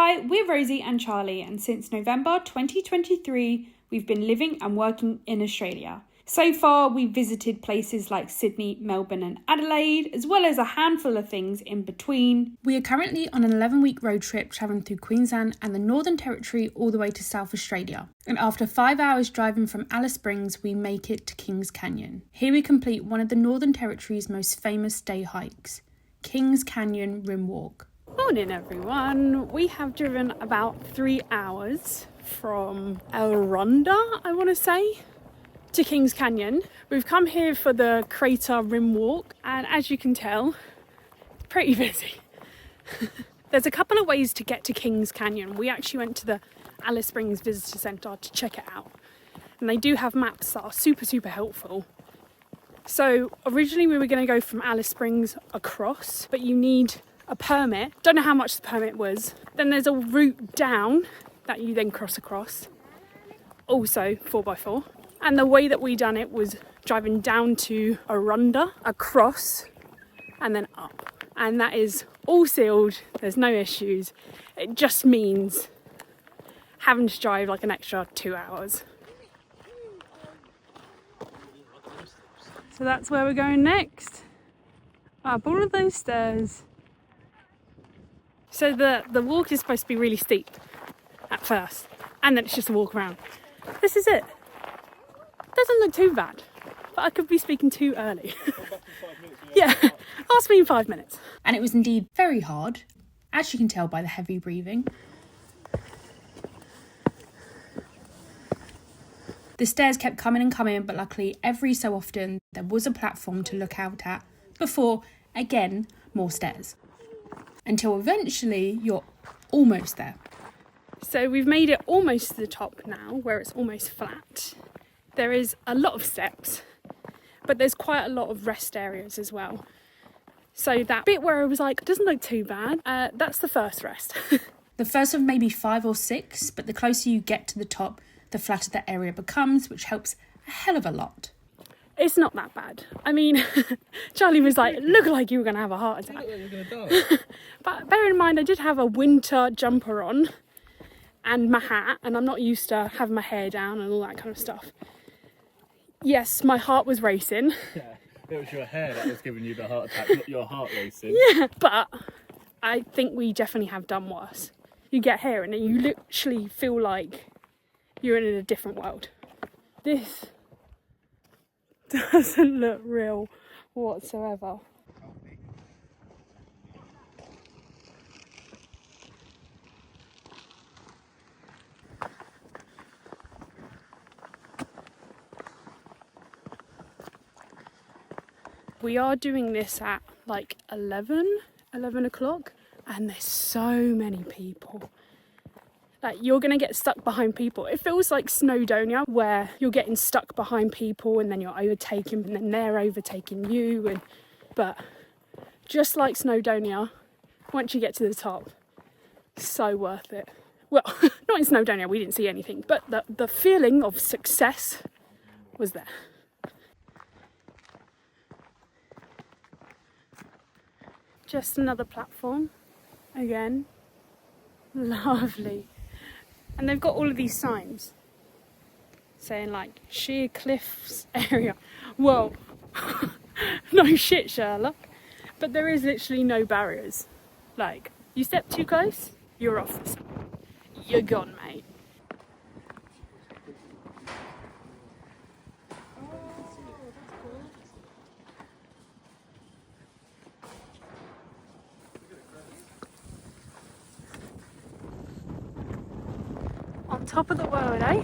Hi, we're Rosie and Charlie, and since November 2023, we've been living and working in Australia. So far, we've visited places like Sydney, Melbourne and Adelaide, as well as a handful of things in between. We are currently on an 11-week road trip travelling through Queensland and the Northern Territory all the way to South Australia. And after 5 hours driving from Alice Springs, we make it to Kings Canyon. Here we complete one of the Northern Territory's most famous day hikes, Kings Canyon Rim Walk. Morning everyone, we have driven about 3 hours from Elronda, I want to say, to Kings Canyon. We've come here for the Crater Rim Walk, and as you can tell, pretty busy. There's a couple of ways to get to Kings Canyon. We actually went to the Alice Springs Visitor Centre to check it out, and they do have maps that are super helpful. So originally we were going to go from Alice Springs across, but you need a permit. Don't know how much the permit was. Then there's a route down that you then cross across, also 4x4. And the way that we done it was driving down to Arunda, across, and then up. And that is all sealed, there's no issues. It just means having to drive like an extra 2 hours. So that's where we're going next. Up all of those stairs. So the walk is supposed to be really steep at first, and then it's just a walk around. This is it. Doesn't look too bad, but I could be speaking too early. Yeah, ask me in 5 minutes. And it was indeed very hard, as you can tell by the heavy breathing. The stairs kept coming and coming, but luckily every so often there was a platform to look out at before, again, more stairs. Until eventually you're almost there. So we've made it almost to the top now, where it's almost flat. There is a lot of steps, but there's quite a lot of rest areas as well. So that bit where I was like, doesn't look too bad, that's the first rest. The first of maybe 5 or 6, but the closer you get to the top, the flatter the area becomes, which helps a hell of a lot. It's not that bad. I mean, Charlie was like, look like you were going to have a heart attack. You look like you're going to die. But bear in mind, I did have a winter jumper on and my hat, and I'm not used to having my hair down and all that kind of stuff. Yes, my heart was racing. Yeah, it was your hair that was giving you the heart attack, not your heart racing. Yeah, but I think we definitely have done worse. You get here and you literally feel like you're in a different world. This doesn't look real whatsoever. We are doing this at like 11 o'clock, and there's so many people. Like, you're going to get stuck behind people. It feels like Snowdonia, where you're getting stuck behind people and then you're overtaking and then they're overtaking you. But just like Snowdonia, once you get to the top, so worth it. Well, not in Snowdonia, we didn't see anything, but the feeling of success was there. Just another platform, again, lovely. And they've got all of these signs saying like sheer cliffs area. Whoa, no shit, Sherlock. But there is literally no barriers. Like, you step too close, you're off. You're gone, mate. On top of the world, eh?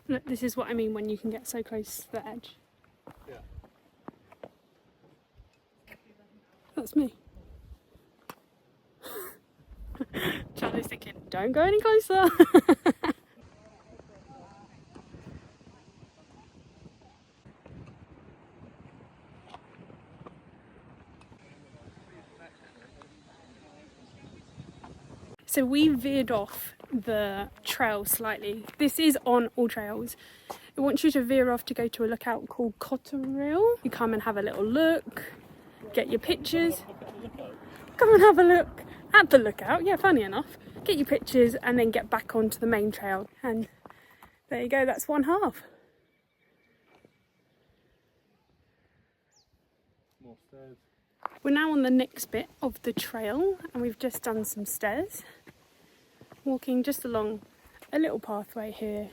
Look, this is what I mean when you can get so close to the edge. Yeah. That's me. Charlie's thinking, don't go any closer. So we veered off the trail slightly. This is on all trails. It wants you to veer off to go to a lookout called Cotterill. You come and have a little look. get your pictures. Come and have a look at the lookout. Yeah, funny enough. Get your pictures and then get back onto the main trail. And there you go, that's one half. More stairs. We're now on the next bit of the trail and we've just done some stairs. Walking just along a little pathway here.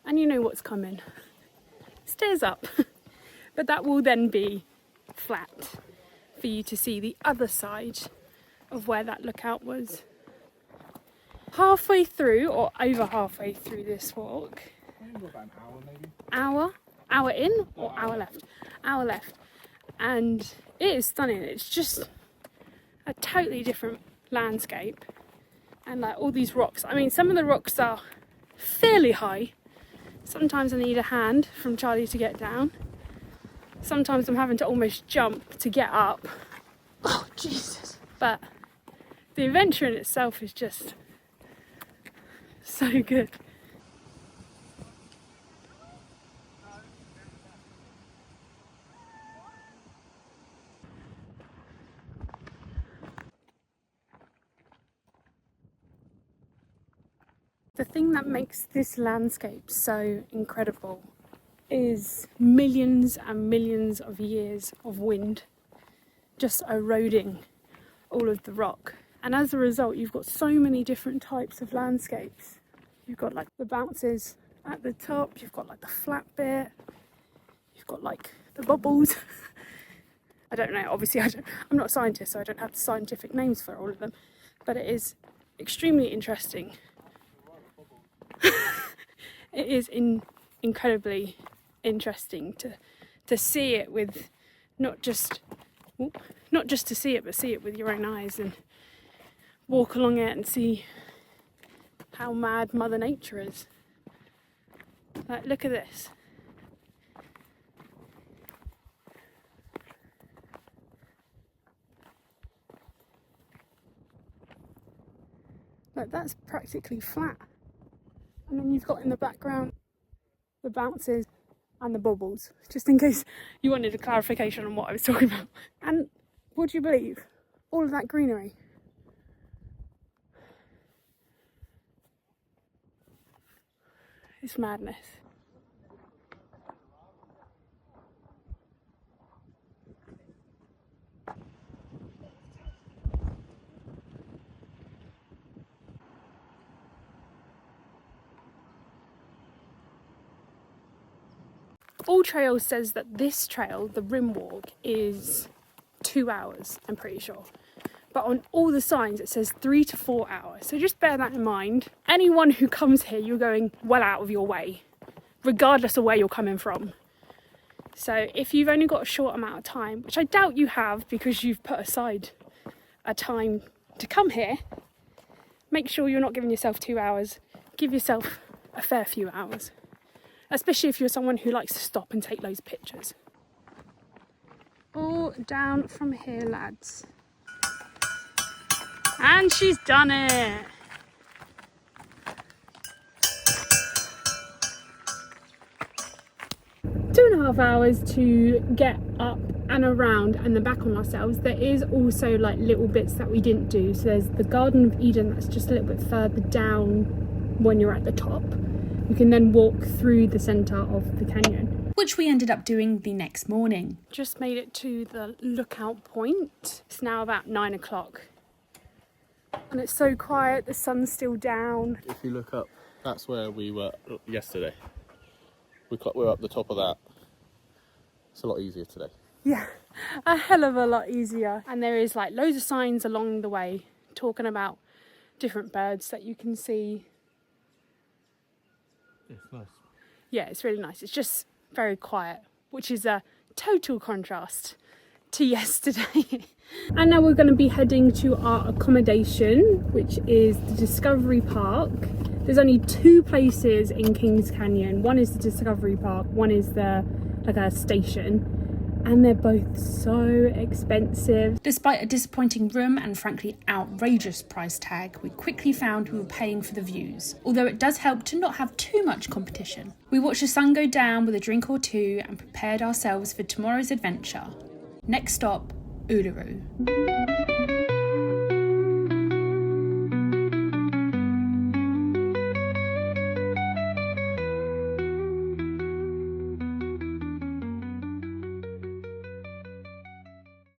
And you know what's coming. Stairs up. But that will then be flat for you to see the other side of where that lookout was. Halfway through, or over halfway through this walk. About an hour maybe. Hour in or hour left? Hour left. And it is stunning. It's just a totally different landscape. And like all these rocks. I mean, some of the rocks are fairly high. Sometimes I need a hand from Charlie to get down. Sometimes I'm having to almost jump to get up. Oh, Jesus. But the adventure in itself is just so good. The thing that makes this landscape so incredible is millions and millions of years of wind just eroding all of the rock. And as a result, you've got so many different types of landscapes. You've got like the bounces at the top, you've got like the flat bit, you've got like the bubbles. I don't know, obviously I'm not a scientist, so I don't have the scientific names for all of them, but it is extremely interesting. It is incredibly interesting to see it with not just to see it, but see it with your own eyes and walk along it and see how mad Mother Nature is. Like, look at this. Like, that's practically flat. And then you've got in the background the bounces and the bubbles, just in case you wanted a clarification on what I was talking about. And would you believe all of that greenery? It's madness. All Trails says that this trail, the Rim Walk, is 2 hours, I'm pretty sure. But on all the signs it says 3 to 4 hours. So just bear that in mind. Anyone who comes here, you're going well out of your way, regardless of where you're coming from. So if you've only got a short amount of time, which I doubt you have because you've put aside a time to come here, make sure you're not giving yourself 2 hours. Give yourself a fair few hours. Especially if you're someone who likes to stop and take loads of pictures. All down from here, lads. And she's done it. Two and a half hours to get up and around and then back on ourselves. There is also like little bits that we didn't do. So there's the Garden of Eden that's just a little bit further down when you're at the top. You can then walk through the centre of the canyon. Which we ended up doing the next morning. Just made it to the lookout point. It's now about 9 o'clock. And it's so quiet, the sun's still down. If you look up, that's where we were yesterday. We're up the top of that. It's a lot easier today. Yeah, a hell of a lot easier. And there is like loads of signs along the way talking about different birds that you can see. It's nice. Yeah, it's really nice. It's just very quiet, which is a total contrast to yesterday. And now we're going to be heading to our accommodation, which is the Discovery Park. There's only 2 places in Kings Canyon. One is the Discovery Park, one is the like a station. And they're both so expensive. Despite a disappointing room and frankly outrageous price tag, we quickly found we were paying for the views, although it does help to not have too much competition. We watched the sun go down with a drink or two and prepared ourselves for tomorrow's adventure. Next stop, Uluru.